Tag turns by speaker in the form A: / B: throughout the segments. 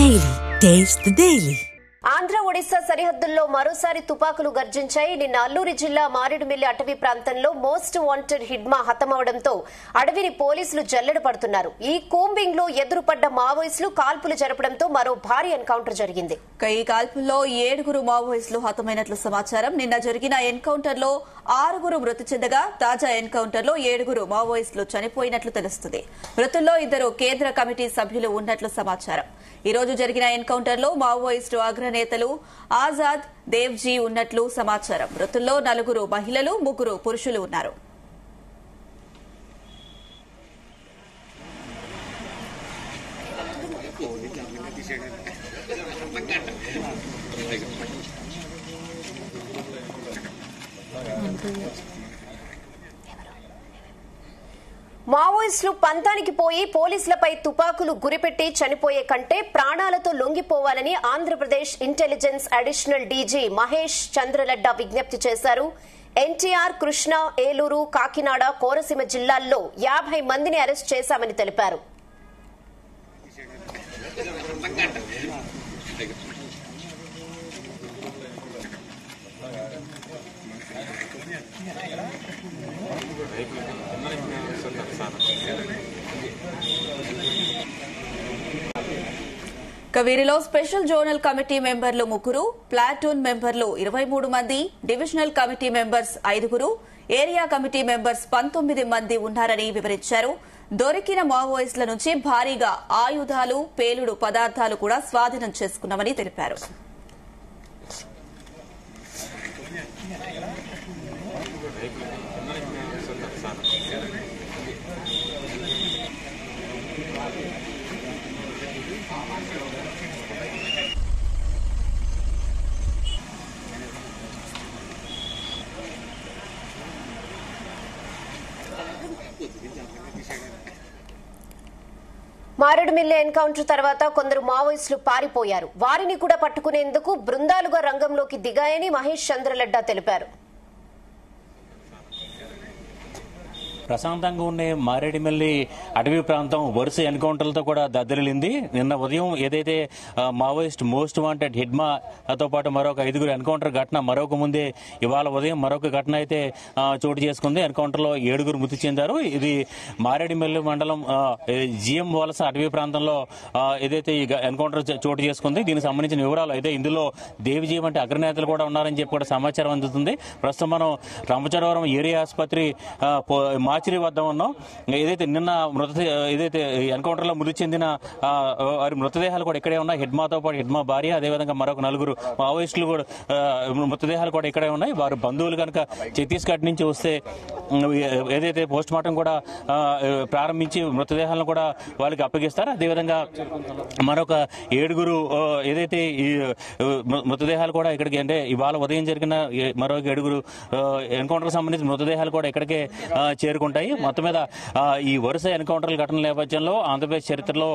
A: Daily. Taste the Daily.
B: Andhra Odisha సరిహద్దుల్లో మరోసారి తుపాకులు గర్జించాయి. నిన్న అల్లూరి జిల్లా మారేడుమిల్లి అటవీ ప్రాంతంలో మోస్ట్ వాంటెడ్ హిడ్మా హతమవడంతో అడవిని పోలీసులు జల్లెడ పడుతున్నారు. ఈ కూంబింగ్ లో ఎదురుపడ్డ మావోయిస్టులు కాల్పులు జరపడంతో మరో భారీ ఎన్కౌంటర్ జరిగింది.
C: ఈ కాల్పుల్లో 7 మావోయిస్టులు హతమైనట్లు సమాచారం. నిన్న జరిగిన ఎన్కౌంటర్ లో 6 మృతి చెందగా తాజా ఎన్కౌంటర్ లో 7 మావోయిస్టులు చనిపోయినట్లు తెలుస్తుంది. మృతుల్లో 2 కేంద్ర కమిటీ సభ్యులు ఉన్నట్లు సమాచారం. ఈ రోజు జరిగిన ఎన్కౌంటర్ లో మావోయిస్టు అగ్రనేతలు ఆజాద్ దేవ్జీ ఉన్నట్లు సమాచారం. మృతుల్లో 4 మహిళలు 3 పురుషులు ఉన్నారు.
B: మావోయిస్టులు పంతానికి పోయి పోలీసులపై తుపాకులు గురిపెట్టి చనిపోయే కంటే ప్రాణాలతో లొంగిపోవాలని Andhra Pradesh intelligence additional DG Mahesh Chandra Ladha విజ్ఞప్తి చేశారు. ఎన్టీఆర్, కృష్ణా, ఏలూరు, కాకినాడ, కోనసీమ జిల్లాల్లో 50 మందిని అరెస్ట్ చేశామని తెలిపారు.
C: వీరిలో స్పెషల్ జోనల్ కమిటీ మెంబర్లు 3, ప్లాటూన్ మెంబర్లు 23 మంది, divisional committee members 5, area committee members 19 మంది ఉన్నారని వివరించారు. దొరికిన మావోయిస్టుల నుంచి భారీగా ఆయుధాలు, పేలుడు పదార్థాలు కూడా స్వాధీనం చేసుకున్నామని తెలిపారు.
B: మారేడుమిల్లి ఎన్కౌంటర్ తర్వాత కొందరు మావోయిస్టులు పారిపోయారు. వారిని కూడా పట్టుకునేందుకు బృందాలుగా రంగంలోకి దిగాయని మహేష్ చంద్రలడ్డ తెలిపారు.
D: ప్రశాంతంగా ఉండే మారేడుమిల్లి అటవీ ప్రాంతం వరుస ఎన్కౌంటర్లతో కూడా దద్దరిల్లింది. నిన్న ఉదయం ఏదైతే మావోయిస్ట్ మోస్ట్ వాంటెడ్ హిడ్మాతో పాటు మరొక 5 ఎన్కౌంటర్ ఘటన మరొక ముందే ఇవాళ ఉదయం మరొక ఘటన అయితే చోటు చేసుకుంది. ఎన్కౌంటర్లో 7 మృతి చెందారు. ఇది మారేడుమిల్లి మండలం జిఎం వలస అటవీ ప్రాంతంలో ఏదైతే ఈ ఎన్కౌంటర్ చోటు చేసుకుంది. దీనికి సంబంధించిన వివరాలు అయితే ఇందులో దేవిజీ వంటి అగ్రనేతలు కూడా ఉన్నారని చెప్పి కూడా సమాచారం అందుతుంది. ప్రస్తుతం మనం రంపచోడవరం ఏరియా ఆసుపత్రి మాచిరి వద్ద ఉన్నాం. ఏదైతే నిన్న ఏదైతే ఎన్కౌంటర్ లో మృతి చెందిన వారి మృతదేహాలు కూడా ఇక్కడే ఉన్నాయి. హిడ్మాతో పాటు హిడ్మా భార్య, అదేవిధంగా మరొక 4 మావోయిస్టులు కూడా మృతదేహాలు కూడా ఇక్కడే ఉన్నాయి. వారి బంధువులు కనుక ఛత్తీస్గఢ్ నుంచి వస్తే ఏదైతే పోస్ట్ మార్టం కూడా ప్రారంభించి మృతదేహాలను కూడా వాళ్ళకి అప్పగిస్తారు. అదేవిధంగా మరొక 7 ఏదైతే ఈ మృతదేహాలు కూడా ఇక్కడికి అంటే ఇవాళ ఉదయం జరిగిన మరొక 7 ఎన్కౌంటర్ సంబంధించిన మృతదేహాలు కూడా ఇక్కడికే చేరుకుంటాయి. మొత్తం మీద ఈ వరుస ఎన్కౌంటర్ల ఘటనల నేపథ్యంలో ఆంధ్రప్రదేశ్ చరిత్రలో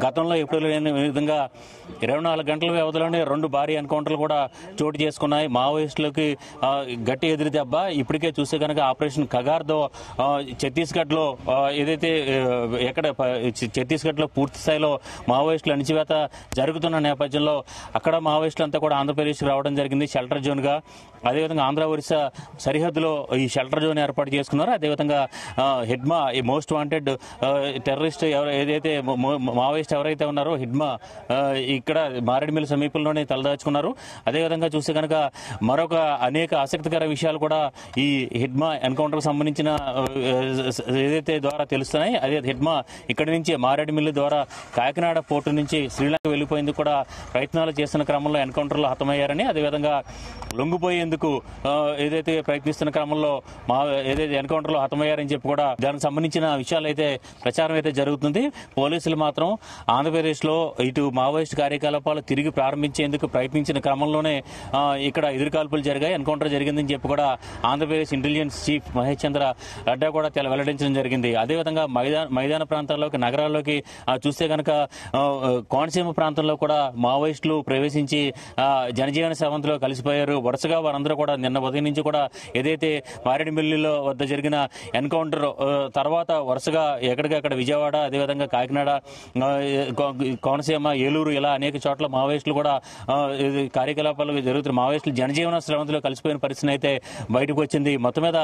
D: గతంలో ఎప్పుడు లేని విధంగా 24 గంటల వ్యవధిలోనే 2 భారీ ఎన్కౌంటర్లు కూడా చోటు చేసుకున్నాయి. మావోయిస్టులకి గట్టి ఎదురు దెబ్బ. ఇప్పటికే చూస్తే కనుక ఆపరేషన్ కగార్తో ఛత్తీస్గఢ్ లో ఏదైతే ఛత్తీస్గఢ్ లో పూర్తి స్థాయిలో మావోయిస్టుల అణిచివేత జరుగుతున్న నేపథ్యంలో అక్కడ మావోయిస్టులంతా కూడా ఆంధ్రప్రదేశ్కి రావడం జరిగింది షెల్టర్ జోన్ గా. అదేవిధంగా ఆంధ్ర ఒరిస్సా సరిహద్దులో ఈ షెల్టర్ జోన్ ఏర్పాటు చేసుకున్నారు. అదేవిధంగా హిడ్మా ఈ మోస్ట్ వాంటెడ్ టెర్రరిస్ట్ ఏదైతే మావోయిస్ట్ ఎవరైతే ఉన్నారో హిడ్మా ఇక్కడ మారేడుమిల్లి సమీపంలోనే తలదాచుకున్నారు. అదేవిధంగా చూస్తే కనుక మరొక అనేక ఆసక్తికర విషయాలు కూడా ఈ హిడ్మా ఎన్కౌంటర్ సంబంధించిన ఏదైతే ద్వారా తెలుస్తున్నాయి. అదే హిడ్మా ఇక్కడి నుంచి మారేడుమిల్లి ద్వారా కాకినాడ పోర్టు నుంచి శ్రీలంక వెళ్లిపోయేందుకు కూడా ప్రయత్నాలు చేస్తున్న క్రమంలో ఎన్కౌంటర్లో హతమయ్యారని, అదేవిధంగా లొంగిపోయేందుకు ఏదైతే ప్రయత్నిస్తున్న క్రమంలో ఏదైతే ఎన్కౌంటర్లో హతమయ్యారని చెప్పి కూడా దానికి సంబంధించిన విషయాలు అయితే ప్రచారం అయితే జరుగుతుంది. పోలీసులు మాత్రం ఆంధ్రప్రదేశ్ లో ఇటు మావోయిస్ట్ కార్యకలాపాలు తిరిగి ప్రారంభించేందుకు ప్రయత్నించిన క్రమంలోనే ఇక్కడ ఎదురుకాల్పులు జరిగాయి, ఎన్కౌంటర్ జరిగిందని చెప్పి కూడా ఆంధ్రప్రదేశ్ ఇంటెలిజెన్స్ చీఫ్ మహేష్ చంద్ర లడ్డా కూడా వెల్లడించడం జరిగింది. అదేవిధంగా మైదాన ప్రాంతాల్లోకి నగరాల్లోకి చూస్తే కనుక కోనసీమ ప్రాంతంలో కూడా మావోయిస్టులు ప్రవేశించి జనజీవన సేవంతో కలిసిపోయారు. వరుసగా వారందరూ కూడా నిన్న ఉదయం నుంచి కూడా ఏదైతే మారేడుమిల్లిలో వద్ద జరిగిన ఎన్కౌంటర్ ఎన్కౌంటర్ తర్వాత వరుసగా ఎక్కడికక్కడ విజయవాడ, అదేవిధంగా కాకినాడ, కోనసీమ, ఏలూరు ఇలా అనేక చోట్ల మావోయిస్టులు కూడా కార్యకలాపాలు జరుగుతున్న మావోయిస్టులు జనజీవన స్రవంతిలో కలిసిపోయిన పరిస్థితి అయితే బయటకు వచ్చింది. మొత్తం మీద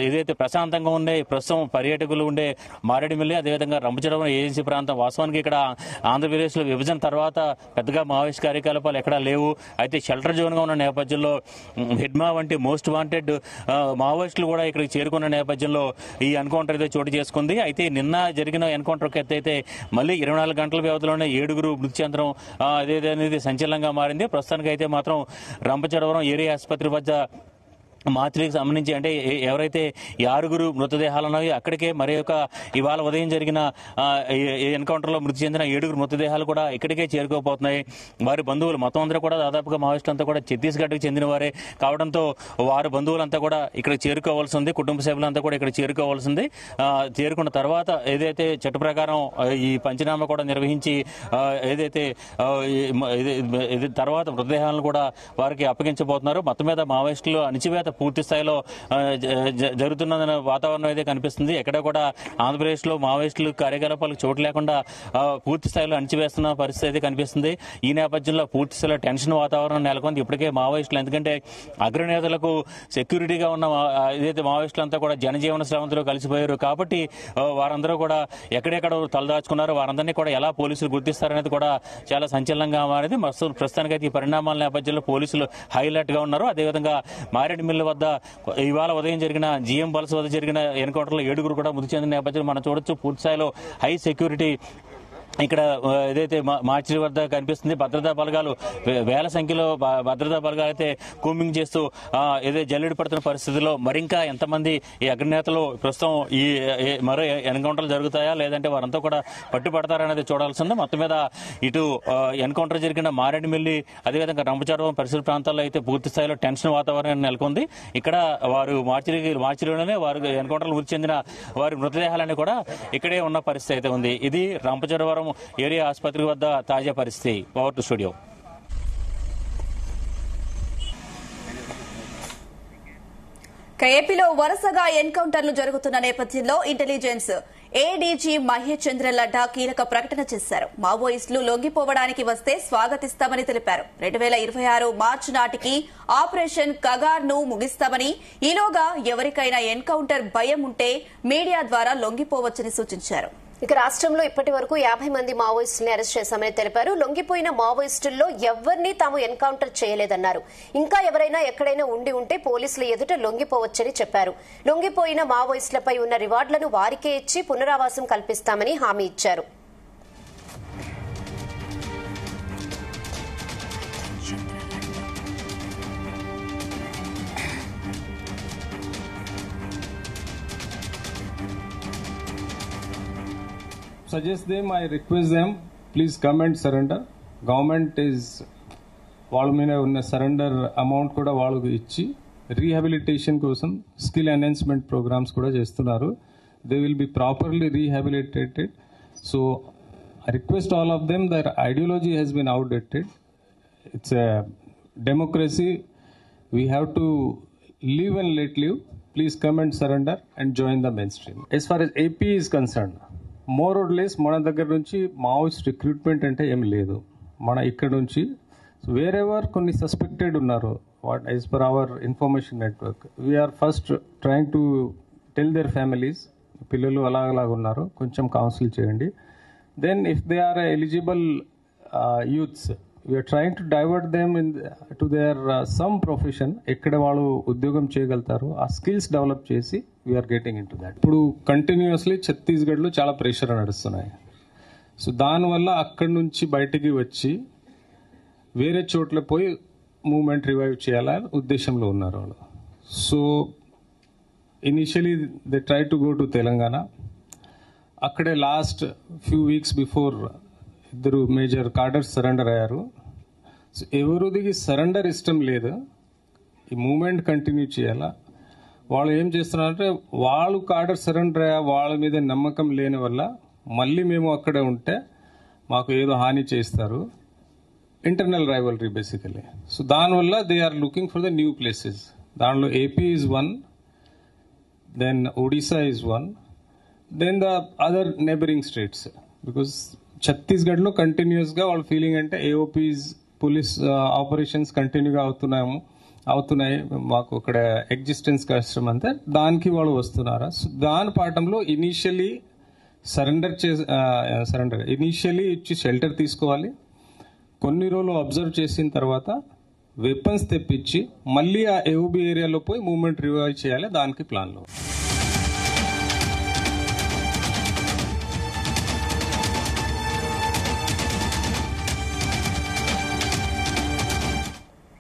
D: ఏదైతే ప్రశాంతంగా ఉండే ప్రస్తుతం పర్యాటకులు ఉండే మారేడుమిల్లి, అదేవిధంగా రంపచోడవరం ఏజెన్సీ ప్రాంతం, వాస్తవానికి ఇక్కడ ఆంధ్రప్రదేశ్లో విభజన తర్వాత పెద్దగా మావోయిస్ట్ కార్యకలాపాలు ఎక్కడా లేవు. అయితే షెల్టర్ జోన్గా ఉన్న నేపథ్యంలో హిడ్మా వంటి మోస్ట్ వాంటెడ్ మావోయిస్టులు కూడా ఇక్కడికి చేరుకున్న నేపథ్యంలో ఈ ఎన్కౌంటర్ అయితే చోటు చేసుకుంది. అయితే నిన్న జరిగిన ఎన్కౌంటర్ అయితే మళ్ళీ 24 గంటల వ్యవధిలోనే 7 మృతి చెందడం అనేది సంచలనంగా మారింది. ప్రస్తుతానికి అయితే మాత్రం రంపచోడవరం ఏరియా ఆసుపత్రి వద్ద మార్చికి సంబంధించి అంటే ఎవరైతే 6 మృతదేహాలు ఉన్నాయో అక్కడికే మరి ఇవాళ ఉదయం జరిగిన ఎన్కౌంటర్లో మృతి చెందిన 7 మృతదేహాలు కూడా ఇక్కడికే చేరుకోపోతున్నాయి. వారి బంధువులు మొత్తం అందరూ కూడా దాదాపుగా మావోయిస్టులంతా కూడా ఛత్తీస్గఢ్కి చెందిన వారే కావడంతో వారి బంధువులంతా కూడా ఇక్కడ చేరుకోవాల్సి ఉంది. కుటుంబ సభ్యులంతా కూడా ఇక్కడ చేరుకోవాల్సింది. చేరుకున్న తర్వాత ఏదైతే చట్ట ప్రకారం ఈ పంచనామా కూడా నిర్వహించి ఏదైతే తర్వాత మృతదేహాలను కూడా వారికి అప్పగించబోతున్నారు. మొత్తం మీద మావోయిస్టులు అణిచివేత పూర్తి స్థాయిలో జరుగుతున్న వాతావరణం అయితే కనిపిస్తుంది. ఎక్కడ కూడా ఆంధ్రప్రదేశ్లో మావోయిస్టులు కార్యకలాపాలకు చోటు లేకుండా పూర్తి స్థాయిలో అణిచివేస్తున్న పరిస్థితి అయితే కనిపిస్తుంది. ఈ నేపథ్యంలో పూర్తి స్థాయిలో టెన్షన్ వాతావరణం నెలకొంది. ఇప్పటికే మావోయిస్టులు ఎందుకంటే అగ్రనేతలకు సెక్యూరిటీగా ఉన్న ఏదైతే మావోయిస్టులంతా కూడా జనజీవన స్రవంతిలో కలిసిపోయారు కాబట్టి వారందరూ కూడా ఎక్కడెక్కడ తలదాచుకున్నారు, వారందరినీ కూడా ఎలా పోలీసులు గుర్తిస్తారనేది కూడా చాలా సంచలనంగా మారింది. ప్రస్తుతానికైతే ఈ పరిణామాల నేపథ్యంలో పోలీసులు హైలైట్ గా ఉన్నారు. అదేవిధంగా మారేడుమిల్లి వద్ద ఇవాళ ఉదయం జరిగిన జిఎం వలస వద్ద జరిగిన ఎన్కౌంటర్లో 7 కూడా మృతి చెందిన నేపథ్యంలో మనం చూడొచ్చు. పూర్తి స్థాయిలో హై సెక్యూరిటీ ఇక్కడ ఏదైతే మార్చి వద్ద కనిపిస్తుంది. భద్రతా బలగాలు వేల సంఖ్యలో భద్రతా బలగాలు అయితే కూంబింగ్ చేస్తూ ఏదైతే జల్లెడ పడుతున్న పరిస్థితుల్లో మరింకా ఎంతమంది ఈ అగ్రనేతలు ప్రస్తుతం ఈ మరో ఎన్కౌంటర్లు జరుగుతాయా లేదంటే వారంతా కూడా పట్టుబడతారనేది చూడాల్సింది. మొత్తం మీద ఇటు ఎన్కౌంటర్ జరిగిన మారేడుమిల్లి, అదేవిధంగా రంపచోడవరం పరిసర ప్రాంతాల్లో అయితే పూర్తి స్థాయిలో టెన్షన్ వాతావరణం నెలకొంది. ఇక్కడ వారు మార్చిలోనే వారు ఎన్కౌంటర్లు మృతి చెందిన వారి మృతదేహాలన్నీ కూడా ఇక్కడే ఉన్న పరిస్థితి అయితే ఉంది. ఇది రంపచోడవరం ఏరియా ఆసుపత్రి వద్ద తాజా పరిస్థితి. Over to studio.
C: ఏపీలో వరుసగా ఎన్కౌంటర్లు జరుగుతున్న నేపథ్యంలో ఇంటెలిజెన్స్ ఏడీజీ మహేష్ చంద్ర లడ్డా కీలక ప్రకటన చేశారు. మావోయిస్టులు లొంగిపోవడానికి వస్తే స్వాగతిస్తామని తెలిపారు. 2026 మార్చి నాటికి ఆపరేషన్ కగార్ ను ముగిస్తామని, ఈలోగా ఎవరికైనా ఎన్కౌంటర్ భయం ఉంటే మీడియా ద్వారా లొంగిపోవచ్చని సూచించారు.
B: ఇక రాష్ట్రంలో ఇప్పటి వరకు 50 మంది మావోయిస్టుల్ని అరెస్ట్ చేశామని తెలిపారు. లొంగిపోయిన మావోయిస్టుల్లో ఎవరిని తాము ఎన్కౌంటర్ చేయలేదన్నారు. ఇంకా ఎవరైనా ఎక్కడైనా ఉండి ఉంటే పోలీసుల ఎదుట లొంగిపోవచ్చని చెప్పారు. లొంగిపోయిన మావోయిస్టులపై ఉన్న రివార్డులను వారికే ఇచ్చి పునరావాసం కల్పిస్తామని హామీ ఇచ్చారు.
E: Suggest them, I request them, please come and surrender. Government is వాళ్ళ మీద ఉన్న సరెండర్ అమౌంట్ కూడా వాళ్ళకు ఇచ్చి రీహాబిలిటేషన్ కోసం స్కిల్ ఎన్హాన్స్మెంట్ ప్రోగ్రామ్స్ కూడా చేస్తున్నారు. They will be properly rehabilitated. So I request all of them, their ideology has been outdated. It's a democracy. We have to live and let live. Please come and surrender and join the main stream. As far as AP is concern, more or less మన దగ్గర నుంచి Maoist recruitment అంటే ఏమి లేదు. మన ఇక్కడ నుంచి wherever కొన్ని సస్పెక్టెడ్ ఉన్నారు, what as per our information network, we are first trying to tell their families, పిల్లలు అలాగలాగా ఉన్నారు, కొంచెం కౌన్సిల్ చేయండి. Then if they are eligible youths, we are trying to divert them in to their some profession, ఎక్కడ వాళ్ళు ఉద్యోగం చేయగలుగుతారు, ఆ స్కిల్స్ డెవలప్ చేసి we are getting in to that. ఇప్పుడు కంటిన్యూస్లీ ఛత్తీస్గఢ్లో చాలా ప్రెషర్ నడుస్తున్నాయి. సో దానివల్ల అక్కడి నుంచి బయటికి వచ్చి వేరే చోట్ల పోయి మూవ్మెంట్ రివైవ్ చేయాలని ఉద్దేశంలో ఉన్నారు వాళ్ళు. So initially they try to go to Telangana. అక్కడే last few weeks before 2 major cadres surrender అయ్యారు. సో ఎవరికి సరెండర్ ఇష్టం లేదు, ఈ మూవ్మెంట్ కంటిన్యూ చేయాలా. వాళ్ళు ఏం చేస్తున్నారంటే వాళ్ళు కార్డర్ సరెండర్ అయ్యా, వాళ్ళ మీద నమ్మకం లేని వల్ల మళ్ళీ మేము అక్కడే ఉంటే మాకు ఏదో హాని చేస్తారు. Internal rivalry basically. సో దానివల్ల they are looking for the new places. దానిలో AP is one. then Odisha is one, then the other neighboring states. Because ఛత్తీస్గఢ్లో కంటిన్యూస్గా వాళ్ళ ఫీలింగ్ అంటే ఏఓపీస్ పోలీస్ ఆపరేషన్స్ కంటిన్యూగా అవుతున్నాయి, మాకు ఇక్కడ ఎగ్జిస్టెన్స్ కష్టం అంతే, దానికి వాళ్ళు వస్తున్నారా? సో దాని పాఠంలో ఇనీషియలీ ఇనీషియలీ ఇచ్చి షెల్టర్ తీసుకోవాలి. కొన్ని రోజులు అబ్జర్వ్ చేసిన తర్వాత వెపన్స్ తెప్పించి మళ్ళీ ఆ ఏఓబీ ఏరియాలో పోయి మూవ్మెంట్ రివైవ్ చేయాలి, దానికి ప్లాన్లో.